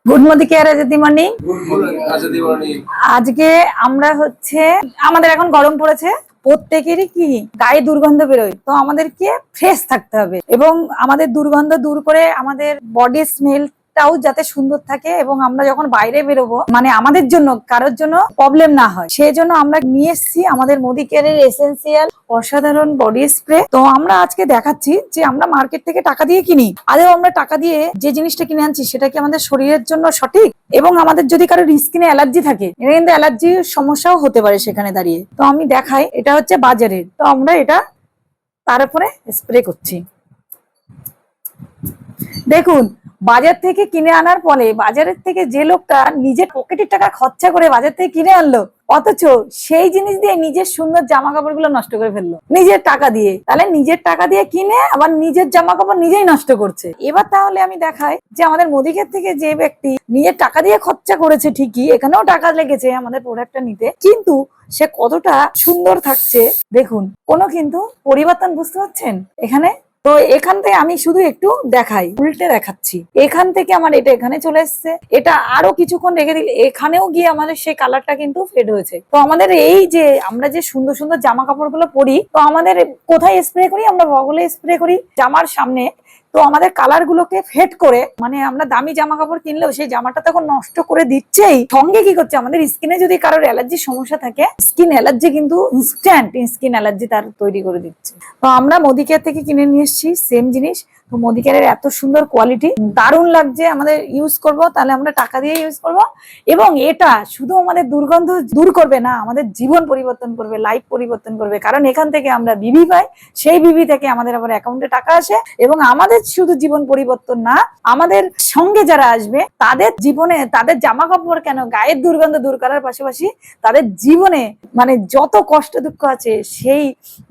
Good morning দিদি morning. আজকে আমরা আমাদের এখন গরম পড়েছে, প্রত্যেকেরই কি গায়ে দুর্গন্ধ বেরোয়, তো আমাদেরকে ফ্রেশ থাকতে হবে এবং আমাদের দুর্গন্ধ দূর করে আমাদের বডি স্মেলটাও যাতে সুন্দর থাকে এবং আমরা যখন বাইরে বেরোবো মানে আমাদের জন্য কারোর জন্য প্রবলেম না হয়, সেই জন্য আমরা নিয়ে এসেছি আমাদের মোদিকেয়ারের এসেন্সিয়াল অসাধারণ বডি স্প্রে। তো আমরা আজকে দেখাচ্ছি যে আমরা মার্কেট থেকে টাকা দিয়ে কিনি, আদেও আমরা টাকা দিয়ে যে জিনিসটা কিনে আনছি সেটা কি আমাদের শরীরের জন্য সঠিক, এবং আমাদের যদি কারোর স্কিনে অ্যালার্জি থাকে, এটা কিন্তু অ্যালার্জির সমস্যাও হতে পারে সেখানে দাঁড়িয়ে। তো আমি দেখাই, এটা হচ্ছে বাজারের, তো আমরা এটা তার উপরে স্প্রে করছি। দেখুন, বাজার থেকে কিনে আনার পরে বাজারের থেকে যে লোকটা নিজের পকেটের টাকা খরচা করে বাজার থেকে কিনে আনলো, অথচ সেই জিনিস দিয়ে নিজের সুন্দর জামা কাপড় গুলো নষ্ট করে ফেললো নিজের টাকা দিয়ে, তাহলে নিজের টাকা দিয়ে কিনে আবার নিজের জামা কাপড় নিজেই নষ্ট করছে। এবার তাহলে আমি দেখাই যে আমাদের মোদিকের থেকে যে ব্যক্তি নিজের টাকা দিয়ে খরচা করেছে, ঠিকই এখানেও টাকা লেগেছে আমাদের প্রোডাক্টটা নিতে, কিন্তু সে কতটা সুন্দর থাকছে দেখুন, কোনো কিন্তু পরিবর্তন বুঝতে পারছেন এখানে। তো এখান থেকে আমি শুধু একটু দেখাই, উল্টে দেখাচ্ছি। এখান থেকে আমার এটা এখানে চলে এসছে, এটা আরো কিছুক্ষণ রেখে দিলে এখানেও গিয়ে আমাদের সেই কালারটা কিন্তু ফেড হয়েছে। তো আমাদের এই যে আমরা যে সুন্দর সুন্দর জামা কাপড় গুলো পরি, তো আমাদের কোথায় স্প্রে করি? আমরা বগলে স্প্রে করি, জামার সামনে। তো আমাদের কালার গুলোকে ফেড করে, মানে আমরা দামি জামা কাপড় কিনলেও সেই জামাটা তখন নষ্ট করে দিচ্ছেই, সঙ্গে কি করছে আমাদের স্কিনে যদি কারোর অ্যালার্জির সমস্যা থাকে, স্কিন অ্যালার্জি কিন্তু ইনস্ট্যান্ট স্কিন অ্যালার্জি তার তৈরি করে দিচ্ছে। তো আমরা মোদিকেয়ার থেকে কিনে নিয়ে এসেছি সেম জিনিস। তো মোদিকেয়ারের এত সুন্দর কোয়ালিটি, দারুণ লাগছে, আমাদের ইউজ করব, তাহলে আমরা টাকা দিয়ে ইউজ করব। এবং এটা শুধু আমাদের দুর্গন্ধ দূর করবে না, আমাদের জীবন পরিবর্তন করবে, লাইফ পরিবর্তন করবে। কারণ এখান থেকে আমরা বিবি পাই, সেই বিবি থেকে আমাদের আবার অ্যাকাউন্টে টাকা আসে, এবং আমাদের শুধু জীবন পরিবর্তন না, আমাদের সঙ্গে যারা আসবে তাদের জীবনে, তাদের জামা কাপড় কেন, গায়ের দুর্গন্ধ দূর করার পাশাপাশি তাদের জীবনে মানে যত কষ্ট দুঃখ আছে সেই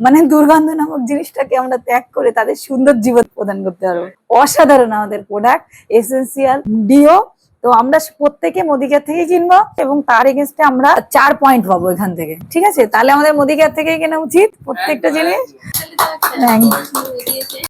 মানে দুর্গন্ধ নামক জিনিসটাকে আমরা ত্যাগ করে তাদের সুন্দর জীবন প্রদান করতে পারবো। অসাধারণ আমাদের প্রোডাক্ট এসেন্সিয়াল ডিও। তো আমরা প্রত্যেকে মোদিকেয়ার থেকে কিনবো এবং তার এগেনস্টে আমরা 4 পয়েন্ট পাবো এখান থেকে, ঠিক আছে? তাহলে আমাদের মোদিকেয়ার থেকে কেনা উচিত প্রত্যেকটা জিনিস।